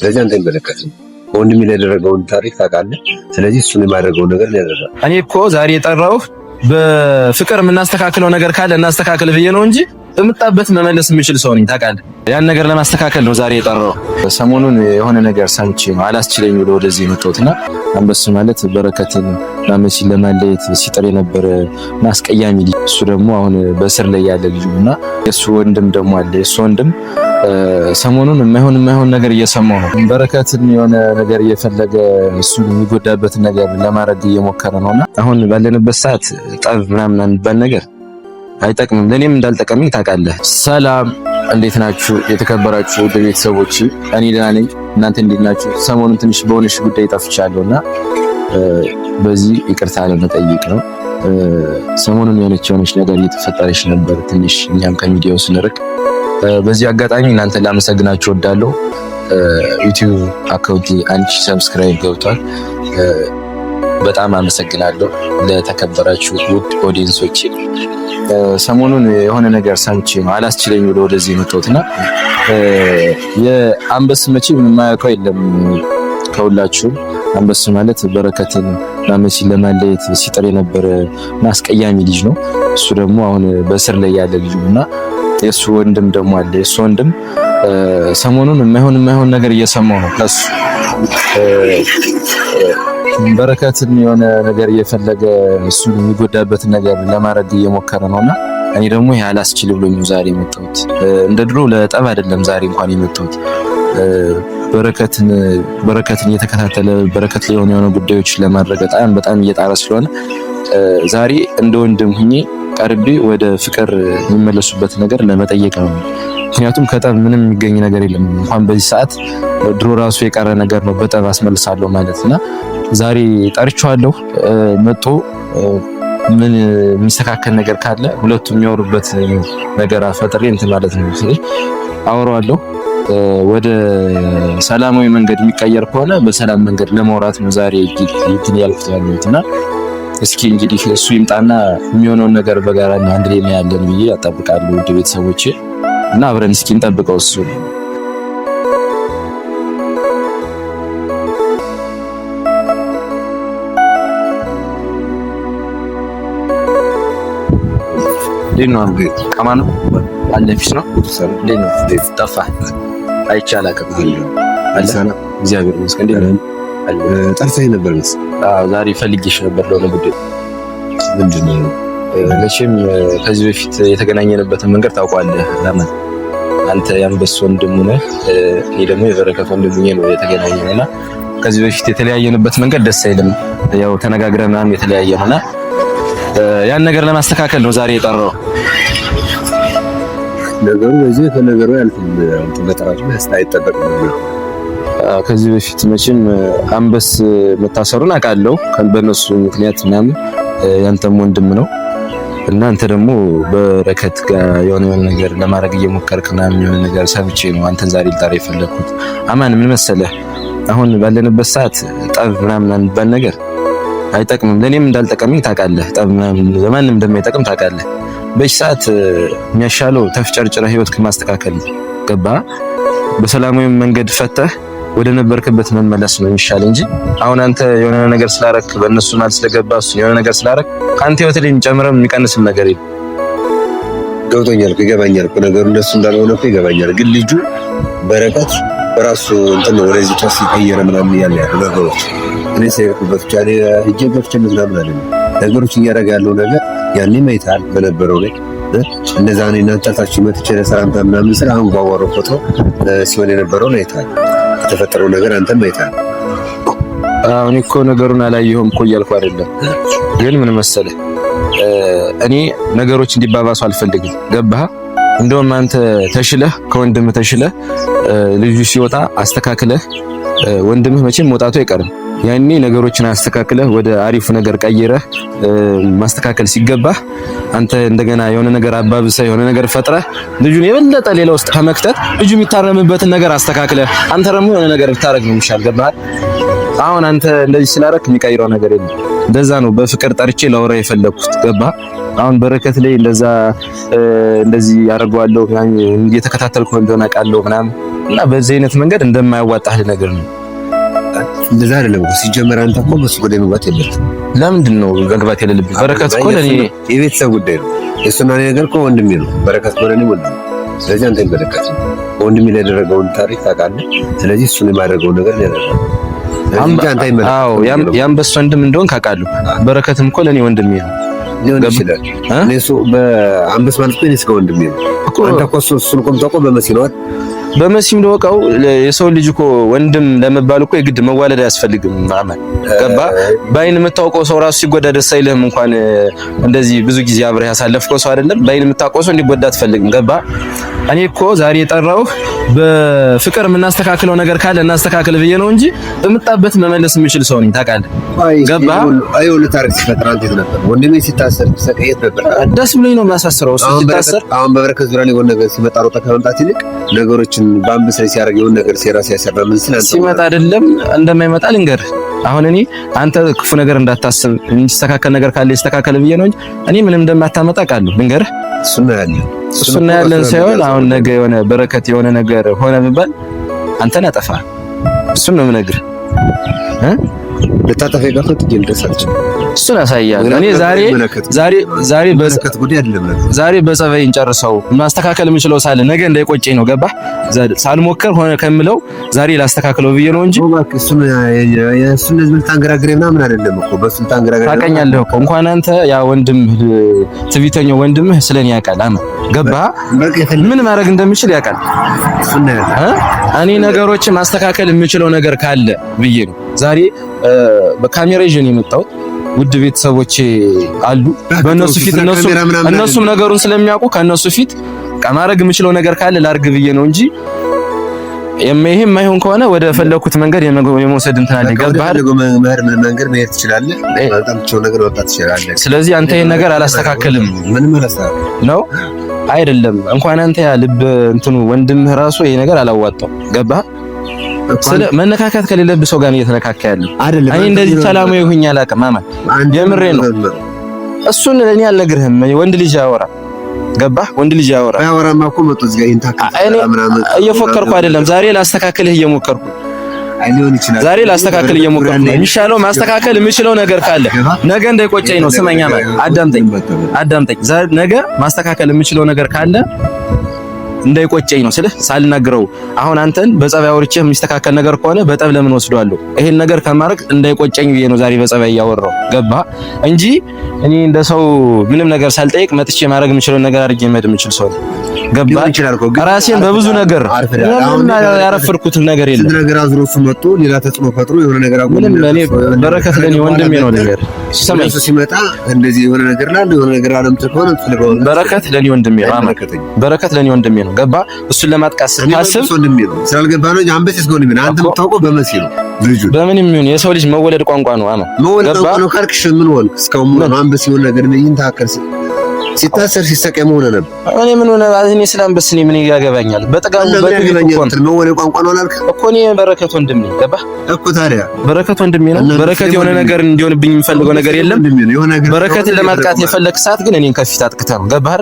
ስለዚህ አንተ ይመለከትም ወንድሜ ላይ ያደረገውን ታሪክ ታውቃለህ። ስለዚህ እሱን የማደርገውን ነገር ያደርጋል። እኔ እኮ ዛሬ የጠራሁህ በፍቅር የምናስተካክለው ነገር ካለ እናስተካክል ብዬ ነው እንጂ በመጣበት መመለስ የምችል ሰው ነኝ ታውቃለህ። ያን ነገር ለማስተካከል ነው ዛሬ የጠራሁህ። ሰሞኑን የሆነ ነገር ሰምቼ ነው አላስችለኝ ብሎ ወደዚህ የመጣሁትና አንበሱ ማለት በረከትን ማመሲን ለማለየት ሲጥር የነበረ ማስቀያሚ ልጅ፣ እሱ ደግሞ አሁን በእስር ላይ ያለ ልጅ ነውና የሱ ወንድም ደግሞ አለ። የሱ ወንድም ሰሞኑን የማይሆን ነገር እየሰማው ነው። በረከትን የሆነ ነገር እየፈለገ እሱ የሚጎዳበት ነገር ለማድረግ እየሞከረ ነውና አሁን ባለንበት ሰዓት ጠብ ምናምን የሚባል ነገር አይጠቅምም። ለኔም እንዳልጠቀመኝ ታውቃለህ። ሰላም፣ እንዴት ናችሁ የተከበራችሁ ቤተሰቦች? እኔ ደህና ነኝ። እናንተ እንዴት ናችሁ? ሰሞኑን ትንሽ በሆነሽ ጉዳይ ጠፍቻለሁና በዚህ ይቅርታ ለመጠየቅ ነው። ሰሞኑን የሆነች ነገር እየተፈጠረች ነበር ትንሽ እኛም ከሚዲያው ስንርቅ። በዚህ አጋጣሚ እናንተ ላመሰግናችሁ እወዳለሁ። ዩቲዩብ አካውንቴ 1000 ሰብስክራይብ ገብቷል። በጣም አመሰግናለሁ ለተከበራችሁ ውድ ኦዲየንሶቼ። ሰሞኑን የሆነ ነገር ሰምቼ ነው አላስችለኝ ብሎ ወደዚህ የመጣሁትና የአንበስ መቼም የማያውቀው የለም ከሁላችሁም። አንበሱ ማለት በረከትን ማመሲን ለማለየት ሲጥር የነበረ ማስቀያሚ ልጅ ነው። እሱ ደግሞ አሁን በእስር ላይ ያለ ልጅ ነውና የሱ ወንድም ደግሞ አለ። የሱ ወንድም ሰሞኑን የማይሆን ነገር እየሰማው ነው ከሱ በረከትን የሆነ ነገር እየፈለገ እሱ የሚጎዳበት ነገር ለማድረግ እየሞከረ ነውና እኔ ደግሞ ይሄ አላስችል ብሎኝ ዛሬ የመጣሁት። እንደ ድሮ ለጠብ አይደለም ዛሬ እንኳን የመጣሁት። በረከትን እየተከታተለ በረከት ላይ የሆነ ጉዳዮች ለማድረግ በጣም እየጣረ ስለሆነ ዛሬ እንደ ወንድም ሁኜ ቀርቤ ወደ ፍቅር የሚመለሱበት ነገር ለመጠየቅ ነው። ምክንያቱም ከጠብ ምንም የሚገኝ ነገር የለም። እንኳን በዚህ ሰዓት ድሮ ራሱ የቀረ ነገር ነው በጠብ አስመልሳለሁ ማለትና ዛሬ ጠርቼዋለሁ። መጥቶ ምን የሚስተካከል ነገር ካለ ሁለቱም የሚያወሩበት ነገር ፈጥሬ እንትን ማለት ነው አወራዋለሁ። ወደ ሰላማዊ መንገድ የሚቀየር ከሆነ በሰላም መንገድ ለማውራት ነው ዛሬ እንትን ያልኩት ያለሁትና እስኪ እንግዲህ እሱ ይምጣና የሚሆነውን ነገር በጋራ አንድ ላይ እናያለን ብዬ አጠብቃለሁ ውድ ቤተሰቦቼ፣ እና አብረን እስኪ እንጠብቀው እሱ ዲኖ ከማን አለፊስ ነው ዲኖ ጠፋ አይቻላከም አለና እግዚአብሔር ይመስገን ዲኖ ጠርተኸኝ ነበር ነው? አዎ ዛሬ ፈልጌሽ ነበር ለሆነ ጉዳይ። ምንድነው? መቼም ከዚህ በፊት የተገናኘንበትን መንገድ ታውቀዋለህ። ለምን አንተ የአንበሱ ወንድም ነህ፣ እኔ ደግሞ የበረከት ወንድም ነው የተገናኘነውና ከዚህ በፊት የተለያየንበት መንገድ ደስ አይልም። ያው ተነጋግረን ምናምን የተለያየነውና ያን ነገር ለማስተካከል ነው ዛሬ የጠራው። ነገሩ በዚህ ከነገሩ ያልኩት አንተ በጠራቱ አይጠበቅም ነበር። ከዚህ በፊት መቼም አንበስ መታሰሩን አውቃለሁ በእነሱ ምክንያት ምናምን፣ ያንተም ወንድም ነው እና አንተ ደግሞ በረከት ጋር የሆነ ነገር ለማድረግ እየሞከርክ ምናምን የሆነ ነገር ሰምቼ ነው አንተን ዛሬ ልጠራ የፈለኩት። አማን ምን መሰለህ፣ አሁን ባለንበት ሰዓት ጠብ ምናምን የሚባል ነገር አይጠቅምም። ለኔም እንዳልጠቀመኝ ታውቃለህ። ጠብ ምናምን ለማንም እንደማይጠቅም ታውቃለህ። በዚህ ሰዓት የሚያሻለው ተፍጨርጭረህ ህይወት ከማስተካከል ገባ በሰላማዊ መንገድ ፈተህ ወደ ነበርክበት መመለስ ነው የሚሻል እንጂ አሁን አንተ የሆነ ነገር ስላረክ በእነሱ ማለት ስለገባ እሱ የሆነ ነገር ስላረክ ካንተ ህይወት ላይ የሚጨምረው የሚቀንስም ነገር የለም። ገብቶኛል፣ ይገባኛል እኮ ነገሩ እንደሱ እንዳልሆነ እኮ ይገባኛል። ግን ልጁ በረከት በራሱ እንትን ነው ወደዚህ ጫፍ ሲቀየረ ምናምን ያለ ነገሮች እኔ ሳይኩበት ቻለ እጀገብች ምናምን አለ ነገሮች እያደረገ ያለው ነገር ያኔ ማይታል በነበረው ላይ እንደዛ ነው። እናንተ ታችሁ መጥቼ ለሰላምታ ምናምን ስለ አሁን ባወራው ፎቶ ሲሆን የነበረው ነው አይታል የተፈጠረው ነገር አንተም አይታል። እኔ እኮ ነገሩን አላየሁም እኮ እያልኩ አይደለም። ግን ምን መሰለህ እኔ ነገሮች እንዲባባሱ አልፈልግም። ገባህ? እንደውም አንተ ተሽለህ ከወንድምህ ተሽለህ ልጁ ሲወጣ አስተካክለህ ወንድምህ መቼም መውጣቱ አይቀርም። ያኔ ነገሮችን አስተካክለህ ወደ አሪፉ ነገር ቀይረህ ማስተካከል ሲገባህ አንተ እንደገና የሆነ ነገር አባብሰህ የሆነ ነገር ፈጥረህ ልጁን የበለጠ ሌላ ውስጥ ከመክተት ልጁ የሚታረምበትን ነገር አስተካክለህ አንተ ደግሞ የሆነ ነገር ብታረግ ነው የሚሻል። ገባህ? አሁን አንተ እንደዚህ ስላረክ የሚቀይረው ነገር የለም። እንደዛ ነው በፍቅር ጠርቼ ላወራ የፈለኩት። ገባህ? አሁን በረከት ላይ እንደዚህ ያደርገዋለሁ ምናምን እየተከታተልኩ እንደሆነ አውቃለሁ ምናምን እና በዚህ አይነት መንገድ እንደማያዋጣህ ነገር ነው። እንደዛ አይደለም ሲጀመር አንተ እኮ በሱ ጉዳይ መግባት የለብህም። ለምንድን ነው መግባት የሌለብኝ? በረከት እኮ ለኔ የቤተሰብ ጉዳይ ነው። የሱና ነገር እኮ ወንድሜ ነው። በረከት እኮ ለኔ ወንድሜ። ስለዚህ አንተ በረከት ወንድሜ ላይ ያደረገውን ታሪክ ታውቃለህ። ስለዚህ እሱን የማደርገው ነገር ያደርጋል። አዎ የአንበሳ ወንድም እንደሆን ካውቃለሁ። በረከትም እኮ ለኔ ወንድሜ ነው። ሊሆን ይችላል። እኔሱ በአንበሳ ማለት ነው እስከ ወንድሜ ነው። አንተ እኮ እሱን ቆም ተቆ በመሲኖት በመሲም ለወቀው የሰው ልጅ እኮ ወንድም ለመባል እኮ የግድ መዋለድ አያስፈልግም። ማመን ገባ። ባይን የምታውቀው ሰው ራሱ ሲጎዳ ደስ አይልህም። እንኳን እንደዚህ ብዙ ጊዜ አብረህ ያሳለፍከው ሰው አይደለም ባይን የምታውቀው ሰው እንዲጎዳ አትፈልግም። ገባ። እኔ እኮ ዛሬ የጠራሁህ በፍቅር የምናስተካክለው ነገር ካለ እናስተካክል ብዬ ነው እንጂ በመጣበት መመለስ የሚችል ሰው ነኝ። ታውቃለህ። ገባ። አይውል ታሪክ ሲፈጥር አንተ የት ነበር? ወንድሜ ሲታሰር ሰቀየት ነበር። ደስ ብሎኝ ነው የሚያሳስረው እሱ ሲታሰር። አሁን በበረከት ዙሪያ ላይ ነገር ሲመጣ ሮጣ ከመምጣት ይልቅ ነገሮችን በአንበሳ ሲያደርግ የሆነ ነገር ሴራ ሲያሰራ ምን ሲመጣ አይደለም እንደማይመጣ ልንገርህ። አሁን እኔ አንተ ክፉ ነገር እንዳታስብ የሚስተካከል ነገር ካለ ይስተካከል ብዬ ነው እንጂ እኔ ምንም እንደማታመጣ ቃለሁ ልንገርህ። እሱና ያለን ሳይሆን አሁን ነገ የሆነ በረከት የሆነ ነገር ሆነ ብባል አንተን ያጠፋል። እሱን ነው የምነግርህ። ለታጠፈ ጋፈት ይልደሳች እሱን ያሳያል። እኔ ዛሬ በጸባይ እንጨርሰው ማስተካከል የምችለው ሳለ ነገ እንዳይቆጨኝ ነው። ገባህ? ሳልሞክር ሆነ ከምለው ዛሬ ላስተካክለው ብዬ ነው እንጂ እሱን ለምን ታንገራግሬ ምናምን አይደለም እኮ በሱን ታንገራግሬ ታውቀኛለህ እኮ እንኳን አንተ ያ ወንድምህ ትዕቢተኛው ወንድምህ ስለኔ ያውቃል። ገባህ? ምን ማድረግ እንደምችል ያውቃል። እኔ ነገሮችን ማስተካከል የምችለው ነገር ካለ ብዬ ነው ዛሬ በካሜራ ይዤ ነው የመጣሁት። ውድ ቤተሰቦቼ አሉ በእነሱ ፊት እነሱም ነገሩን ስለሚያውቁ ከእነሱ ፊት ማድረግ የምችለው ነገር ካለ ላርግ ብዬ ነው እንጂ ይሄ የማይሆን ከሆነ ወደ ፈለኩት መንገድ የመውሰድ እንትን አለ። ገባህ? መንገድ መሄድ ትችላለህ። አንተም ነገር ወጣት ትችላለህ። ስለዚህ አንተ ይሄን ነገር አላስተካከልም ነው አይደለም። እንኳን አንተ ያ ልብ እንትኑ ወንድምህ ራሱ ይሄ ነገር አላዋጣው። ገባህ? ስለ መነካካት ከሌለብህ ሰው ጋር እየተነካካ ያለው አይደለም። እኔ እንደዚህ ሰላማዊ ሆኜ አላውቅም። የምሬ ነው። እሱን እኔ አልነግርህም። ወንድ ልጅ ያወራ ገባህ? ወንድ ልጅ ያወራማ እኮ መጥቶ እዚህ ጋር ምናምን እየፎከርኩ አይደለም። ዛሬ ላስተካክልህ እየሞከርኩ አይሊሆን ይችላል። ዛሬ ላስተካክል እየሞከርኩ ነው። የሚሻለው ማስተካከል የምችለው ነገር ካለ ነገ እንዳይቆጨኝ ነው። ስመኛ አዳምጠኝ። ነገ ማስተካከል የምችለው ነገር ካለ እንዳይቆጨኝ ነው ስልህ ሳልናገረው አሁን አንተን በጸባይ አውርቼ የሚስተካከል ነገር ከሆነ በጠብ ለምን ወስደዋለሁ? ይሄን ነገር ከማድረግ እንዳይቆጨኝ ብዬ ነው ዛሬ በጸባይ እያወራሁ። ገባ እንጂ እኔ እንደ ሰው ምንም ነገር ሳልጠይቅ መጥቼ ማድረግ የምችለው ነገር አድርጌ መሄድ የምችል ሰው ገባ። ራሴን በብዙ ነገር ያረፈርኩት ነገር የለም። ነገር አዝሮ እሱ መጥቶ ሌላ ተጽዕኖ ፈጥሮ የሆነ ነገር አጎል እኔ በረከት ለኔ ወንድሜ ነው። ነገር ሰማይ ሲመጣ እንደዚህ የሆነ ነገር ላለ የሆነ ነገር አለም ተቆነ ትልቀው በረከት ለኔ ወንድሜ ነው። በረከት ለኔ ወንድሜ ነው። ገባ እሱን ለማጥቃት ስታስብ ወንድሜ ነው ስላልገባ ነው እንጂ አንበስ እስከሆነ ምን አንተ የምታውቀው በመሲ ነው። ልጁ በምንም ይሁን የሰው ልጅ መወለድ ቋንቋ ነው። መወለድ ቋንቋ ነው ካልክሽ ምን ወልክ እስካሁን አንበስ ይሁን ነገር ነው ይንታከርስ ሲታሰር ሲሰቀም ሆነ ነበር። እኔ ምን ሆነ እኔ ስላምበስ እኔ ምን ያገባኛል? በጥጋቡ መወለድ ቋንቋ ነው አላልክ እኮ እኔ በረከት ወንድሜ ገባ እኮ ታዲያ በረከት ወንድሜ ነው። በረከት የሆነ ነገር እንዲሆንብኝ የምፈልገው ነገር የለም። በረከትን ለማጥቃት የፈለክ ሰዓት ግን እኔን ከፊት አጥቅተህ ነው። ገባህ?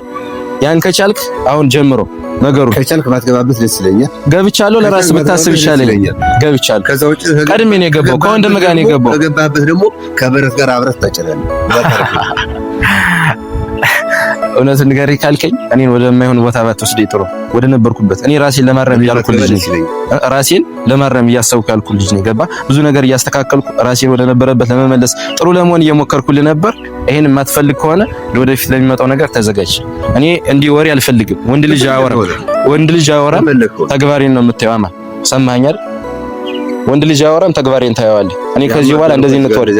ያን ከቻልክ አሁን ጀምሮ ነገሩ ከቻልክ ባትገባበት ደስ ይለኛል። ገብቻለሁ። ለራስህ ብታስብ ይሻለኛል። ገብቻለሁ። ከዛ ውጪ ቀድሜ ነው የገባው። ከወንድም ጋር ነው የገባው። ከገባበት ደግሞ ከበረት ጋር አብረህ ታጨላለህ። እውነት ንገሪ ካልከኝ እኔን ወደማይሆን ቦታ ባትወስደኝ ጥሩ። ወደ ነበርኩበት እኔ ራሴን ለማረም ያልኩ ልጅ ነኝ። ራሴን ለማረም እያሰብኩ ያልኩ ልጅ ነኝ። ገባ ብዙ ነገር እያስተካከልኩ ራሴን ወደ ነበረበት ለመመለስ ጥሩ ለመሆን እየሞከርኩልህ ነበር። ይሄን የማትፈልግ ከሆነ ለወደፊት ለሚመጣው ነገር ተዘጋጅ። እኔ እንዲህ ወሬ አልፈልግም። ወንድ ልጅ አያወራም፣ ተግባሬን ነው የምታየው። አማ ሰማኸኝ አይደል? ወንድ ልጅ አያወራም፣ ተግባሬን ታየዋለህ። እኔ ከዚህ በኋላ እንደዚህ እንተወር።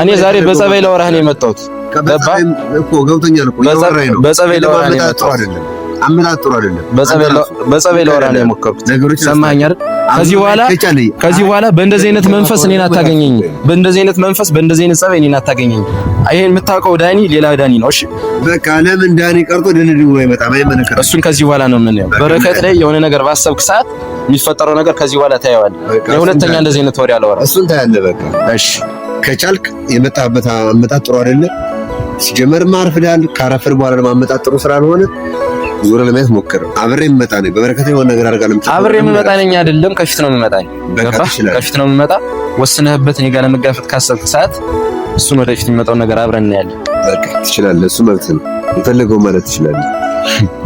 እኔ ዛሬ በጸባይ ለወራህ ነው የመጣሁት። ገባ እኮ ገብቶኛል እኮ ያወራኝ ነው። በጸባይ ለወራህ ነው የመጣሁት አይደለም። አመጣጥሩ አይደለም። በጸባይ ለወራህ ነው የሞከርኩት። ሰማኸኝ አይደል? ከዚህ በኋላ በእንደዚህ አይነት መንፈስ እኔን አታገኘኝ። በእንደዚህ አይነት መንፈስ በእንደዚህ አይነት ጸባይ እኔን አታገኘኝ። ይሄን የምታውቀው ዳኒ ሌላ ዳኒ ነው። እሺ በቃ ለምን ዳኒ ቀርቶ ደንዲ ወይ በጣም አይመነከር። እሱን ከዚህ በኋላ ነው የምናየው። በረከት ላይ የሆነ ነገር ባሰብክ ሰዓት የሚፈጠረው ነገር ከዚህ በኋላ ታየዋለህ። የሁለተኛ እንደዚህ አይነት ወሬ አላወራም። እሱን ታያለህ። በቃ እሺ ከቻልክ የመጣበት አመጣጥ ጥሩ አይደለም። ሲጀመር ማርፍዳል። ካረፈር በኋላ ለማመጣጥ ጥሩ ስላልሆነ ዞረ ለማየት ሞክር። አብሬ የምመጣ ነኝ በበረከት የሆነ ነገር አድርጋለሁ። አብሬ የምመጣ ነኝ አይደለም፣ ከፊት ነው የምመጣ። ከፊት ነው የምመጣ። ወስነህበት እኔ ጋር ለመጋፈጥ ካሰብክ ሰዓት እሱን ወደፊት የሚመጣውን ነገር አብረን እናያለን። በቃ ትችላለህ። እሱ መብት ነው። የፈለገው ማለት ትችላለህ።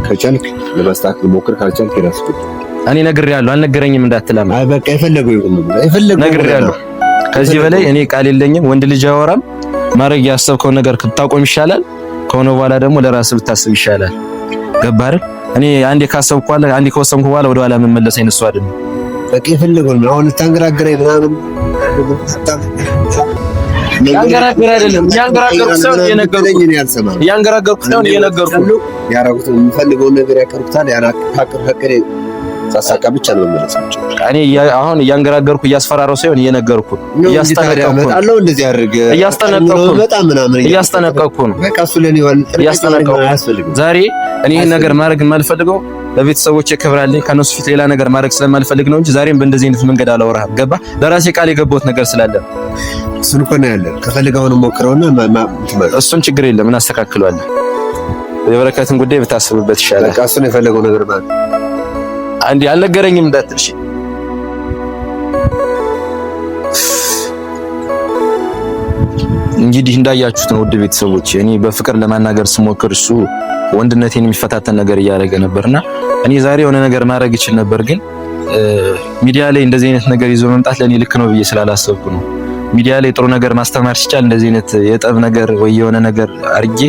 ከቻልክ ለማስተካከል ሞክር፣ ካልቻልክ የራስህ ጉዳይ። እኔ ነግሬሃለሁ፣ አልነገረኝም እንዳትላማ። አይ በቃ የፈለገው ይሁን፣ የፈለገው ነግሬሃለሁ። ከዚህ በላይ እኔ ቃል የለኝም። ወንድ ልጅ አወራም። ማድረግ ያሰብከው ነገር ብታቆም ይሻላል። ከሆነ በኋላ ደግሞ ለራስህ ብታስብ ይሻላል። ገባህ አይደል? እኔ አንዴ ካሰብኩ በኋላ አንዴ ከወሰንኩ በኋላ ወደ ኋላ መመለስ አይነሱ አይደለም። በቃ የፈለገው ነው። አሁን ታንገራገረኝ ምናምን ያንገራገር አይደለም። ያንገራገርኩ ሰው እየነገርኩህ እኔ አልሰማም። ያንገራገርኩ ሰው እየነገርኩህ ያራጉት የሚፈልገውን ነገር ያቀርቡታል። ያናካከረ ሳሳቃ ብቻ ነው መመለስ ብቻ። እኔ አሁን እያንገራገርኩ እያስፈራራሁ ሳይሆን እየነገርኩህ እያስጠነቀቅኩ ነው። አለው እንደዚህ አድርግ እያስጠነቀቅኩ በጣም ምናምን እያስጠነቀቅኩ ነው። በቃ እሱ ለኔ ዋል እያስጠነቀቅኩ ዛሬ እኔ ይሄን ነገር ማድረግ የማልፈልገው ለቤተሰቦቼ ክብር አለኝ። ከነሱ ፊት ሌላ ነገር ማድረግ ስለማልፈልግ ነው እንጂ ዛሬም በእንደዚህ አይነት መንገድ አላወራህም። ገባ? ለራሴ ቃል የገባሁት ነገር ስላለ እሱን እኮ ነው ያለን። ከፈልጋውን ሞክረውና እሱን ችግር የለም እናስተካክለዋለን። የበረከትን ጉዳይ ብታስብበት ይሻላል። በቃ እሱን የፈለገው ነገር ማለት አንዴ አልነገረኝም እንዳትልሽ። እንግዲህ እንዳያችሁት ነው ውድ ቤተሰቦች፣ እኔ በፍቅር ለማናገር ስሞክር እሱ ወንድነቴን የሚፈታተን ነገር እያደረገ ነበርና እኔ ዛሬ የሆነ ነገር ማድረግ ይችል ነበር፣ ግን ሚዲያ ላይ እንደዚህ አይነት ነገር ይዞ መምጣት ለኔ ልክ ነው ብዬ ስላላሰብኩ ነው። ሚዲያ ላይ ጥሩ ነገር ማስተማር ሲቻል እንደዚህ አይነት የጠብ ነገር ወይ የሆነ ነገር አርጌ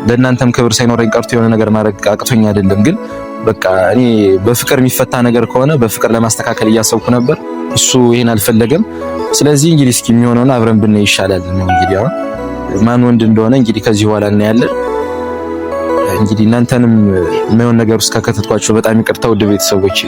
ለእናንተም ክብር ሳይኖረኝ ቀርቶ የሆነ ነገር ማድረግ አቅቶኝ አይደለም። ግን በቃ እኔ በፍቅር የሚፈታ ነገር ከሆነ በፍቅር ለማስተካከል እያሰብኩ ነበር። እሱ ይሄን አልፈለገም። ስለዚህ እንግዲህ እስኪ የሚሆነውን አብረን ብናይ ይሻላል ነው። እንግዲህ አሁን ማን ወንድ እንደሆነ እንግዲህ ከዚህ በኋላ እናያለን። እንግዲህ እናንተንም የማይሆን ነገር ውስጥ ከከተትኳቸው በጣም ይቅርታ ውድ ቤተሰቦች።